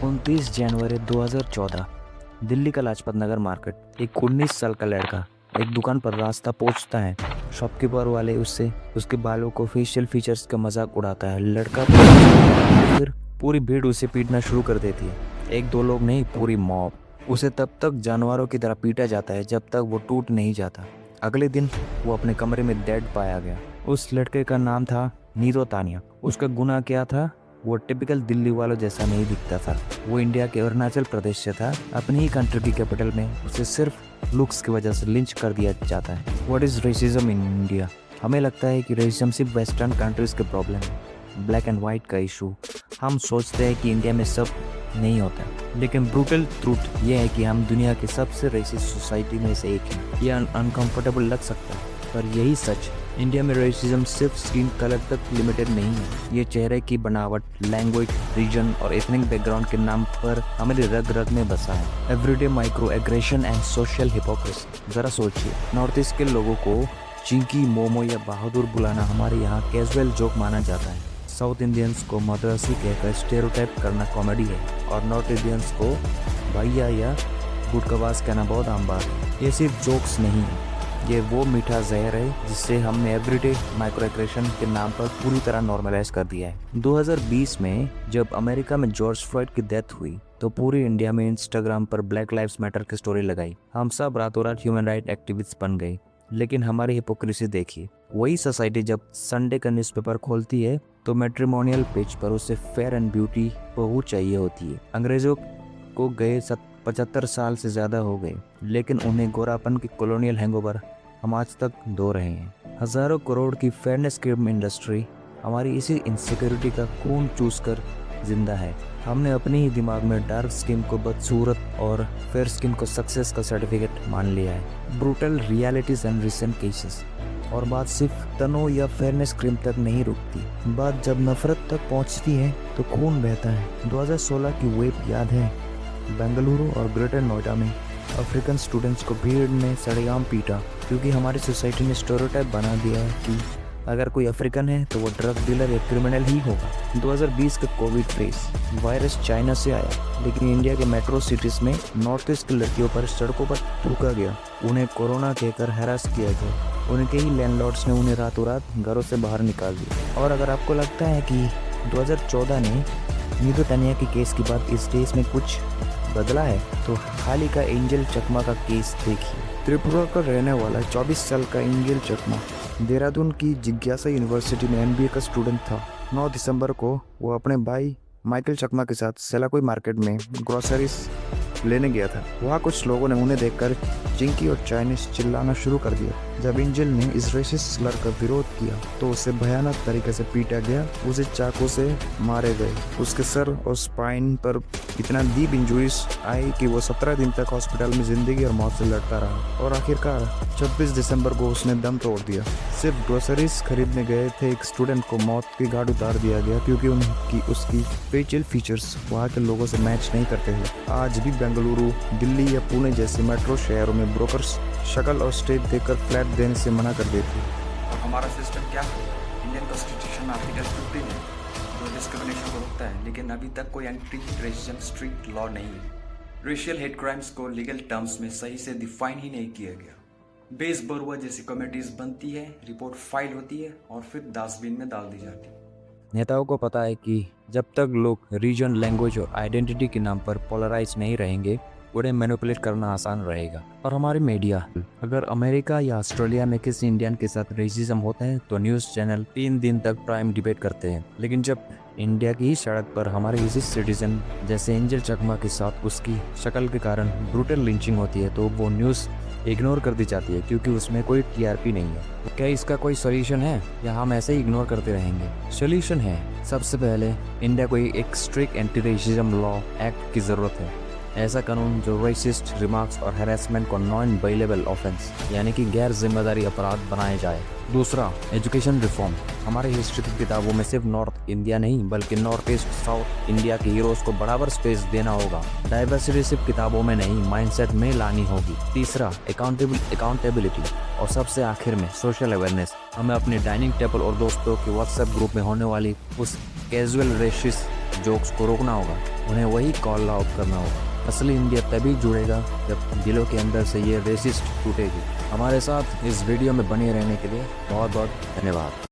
29 जनवरी 2014 दिल्ली का लाजपत नगर मार्केट। एक 19 साल का लड़का एक दुकान पर रास्ता पूछता है। शॉपकीपर वाले उससे उसके बालों को फेशियल फीचर्स का मजाक उड़ाता है। लड़का फिर पूरी भीड़ उसे पीटना शुरू कर देती है। एक दो लोग नहीं, पूरी मॉब। उसे तब तक जानवरों की तरह पीटा जाता है जब तक वो टूट नहीं जाता। अगले दिन वो अपने कमरे में डेड पाया गया। उस लड़के का नाम था नीरो तानिया। उसका गुनाह क्या था? वो टिपिकल दिल्ली वालों जैसा नहीं दिखता था। वो इंडिया के अरुणाचल प्रदेश से था। अपनी ही कंट्री की कैपिटल में उसे सिर्फ लुक्स की वजह से लिंच कर दिया जाता है। What is racism in India? हमें लगता है कि रेसिज्म सिर्फ वेस्टर्न कंट्रीज के प्रॉब्लम है, ब्लैक एंड वाइट का इशू। हम सोचते हैं कि इंडिया में सब नहीं होता, लेकिन ब्रूटल ट्रूथ ये है कि हम दुनिया की सबसे रेसिस्ट सोसाइटी में से एक हैं। ये अनकंफर्टेबल लग सकता है, पर यही सच। इंडिया में रेसिज्म सिर्फ स्किन कलर तक लिमिटेड नहीं है। ये चेहरे की बनावट, लैंग्वेज, रीजन और एथनिक बैकग्राउंड के नाम पर हमारी रग रग में बसा है। Everyday micro aggression and social hypocrisy. जरा सोचिए, नॉर्थ ईस्ट के लोगों को चिंकी, मोमो या बहादुर बुलाना हमारे यहाँ कैजुअल जोक माना जाता है। साउथ इंडियंस को मद्रासी कहकर स्टेरियोटाइप करना कॉमेडी है, और नॉर्थ इंडियंस को भैया या गुटकवास कहना बहुत आम बात है। ये सिर्फ जोक्स नहीं है, ये वो मीठा जहर है जिससे हमने एवरीडे माइक्रोएग्रेशन के नाम पर पूरी तरह नॉर्मलाइज कर दिया है। 2020 में जब अमेरिका में जॉर्ज फ्लॉयड की डेथ हुई तो पूरी इंडिया में इंस्टाग्राम पर ब्लैक लाइव्स मैटर की स्टोरी लगाई। हम सब रातों रात ह्यूमन राइट एक्टिविस्ट बन गए। लेकिन हमारी हिपोक्रेसी देखिए, वही सोसाइटी जब संडे का न्यूज़पेपर खोलती है तो मैट्रिमोनियल पेज पर उसे फेयर एंड ब्यूटी बहू चाहिए होती है। अंग्रेजों को गए 75 साल से ज़्यादा हो गए, लेकिन उन्हें गोरापन की कॉलोनियल हैंगओवर हम आज तक ढो रहे हैं। हज़ारों करोड़ की फेयरनेस क्रीम इंडस्ट्री हमारी इसी इनसिक्योरिटी का खून चूस कर जिंदा है। हमने अपने ही दिमाग में डार्क स्किन को बदसूरत और फेयर स्किन को सक्सेस का सर्टिफिकेट मान लिया है। Brutal realities and recent cases. और बात सिर्फ तनो या फेयरनेस क्रीम तक नहीं रुकती। बात जब नफरत तक पहुंचती है तो खून बहता है। 2016 की वेव याद है? बेंगलुरु और ग्रेटर नोएडा में अफ्रीकन स्टूडेंट्स को भीड़ में सरेआम पीटा, क्योंकि हमारी सोसाइटी ने स्टेरियोटाइप बना दिया है कि अगर कोई अफ्रीकन है तो वो ड्रग डीलर या क्रिमिनल ही होगा। 2020 का कोविड फेज। वायरस चाइना से आया, लेकिन इंडिया के मेट्रो सिटीज में नॉर्थ ईस्ट की लड़कियों पर सड़कों पर थूका गया। उन्हें कोरोना कहकर हैरास किया गया। उनके ही लैंडलॉर्ड्स ने उन्हें रातों रात घरों से बाहर निकाल दिया। और अगर आपको लगता है कि 2014 ने नीरो तानिया के केस के बाद इस देश में कुछ बदला है, तो हाल ही का एंजल चकमा का केस देखिए। त्रिपुरा का रहने वाला 24 साल का एंजल चकमा देहरादून की जिज्ञासा यूनिवर्सिटी में एमबीए का स्टूडेंट था। 9 दिसंबर को वो अपने भाई माइकल चकमा के साथ सेलाकोई मार्केट में ग्रोसरीज लेने गया था। वहाँ कुछ लोगों ने उन्हें देखकर चिंकी और चाइनीज चिल्लाना शुरू कर दिया। जब एंजल ने इस रेसिस्ट स्लर का विरोध किया तो उसे भयानक तरीके से पीटा गया। उसे चाकू से मारे गए। उसके सर और स्पाइन पर इतना डीप इंजरीज आई कि वो 17 दिन तक हॉस्पिटल में जिंदगी और मौत से लड़ता रहा, और आखिरकार 26 दिसंबर को उसने दम तोड़ दिया। सिर्फ ग्रोसरीज खरीदने गए थे एक स्टूडेंट को मौत की घाट उतार दिया गया, क्योंकि उसकी फेशियल फीचर्स वहाँ के लोगों से मैच नहीं करते थे। आज भी बेंगलुरु, दिल्ली या पुणे जैसे मेट्रो शहरों में ब्रोकर्स शक्ल और स्टेज देखकर फ्लैट देने से मना कर देते हैं। और हमारा सिस्टम क्या है? इंडियन कॉन्स्टिट्यूशन आर्टिकल 15 है जो डिस्क्रिमिनेशन को रोकता है, लेकिन अभी तक कोई एंटी रेसिज्म स्ट्रिक्ट लॉ नहीं है। रेशियल हेट क्राइम्स को लीगल टर्म्स में सही से डिफाइन ही नहीं किया गया। बेस बरुआ जैसी कमेटीज बनती है, रिपोर्ट फाइल होती है और फिर डस्टबिन में डाल दी जाती है। नेताओं को पता है कि जब तक लोग रीजन, लैंग्वेज और आइडेंटिटी के नाम पर पोलराइज नहीं रहेंगे, उन्हें मैनिपुलेट करना आसान रहेगा। और हमारी मीडिया, अगर अमेरिका या ऑस्ट्रेलिया में किसी इंडियन के साथ रेसिज्म होता है तो न्यूज़ चैनल 3 दिन तक प्राइम डिबेट करते हैं। लेकिन जब इंडिया की ही सड़क पर हमारे इसी सिटीजन जैसे एंजल चकमा के साथ उसकी शक्ल के कारण ब्रूटल लिंचिंग होती है तो वो न्यूज़ इग्नोर कर दी जाती है, क्योंकि उसमें कोई टीआरपी नहीं है। क्या इसका कोई सॉल्यूशन है या हम ऐसे ही इग्नोर करते रहेंगे? सॉल्यूशन है। सबसे पहले इंडिया को एक strict anti racism law act की ज़रूरत है। ऐसा कानून जो रेसिस्ट रिमार्क्स और हैरेसमेंट को नॉन बेलेबल ऑफेंस यानी कि गैर जिम्मेदारी अपराध बनाए जाए। दूसरा, एजुकेशन रिफॉर्म। हमारे हिस्ट्री की किताबों में सिर्फ नॉर्थ इंडिया नहीं बल्कि नॉर्थ ईस्ट, साउथ इंडिया के हीरोज को बराबर स्पेस देना होगा। डाइवर्सिटी सिर्फ किताबों में नहीं, माइंडसेट में लानी होगी। तीसरा, अकाउंटेबिलिटी। और सबसे आखिर में सोशल अवेयरनेस। हमें अपने डाइनिंग टेबल और दोस्तों के व्हाट्सएप ग्रुप में होने वाली उस कैजुअल रेसिस्ट जोक्स को रोकना होगा। उन्हें वही कॉल आउट करना होगा। असली इंडिया तभी जुड़ेगा जब दिलों के अंदर से ये रेसिस्ट टूटेगी। हमारे साथ इस वीडियो में बने रहने के लिए बहुत बहुत धन्यवाद।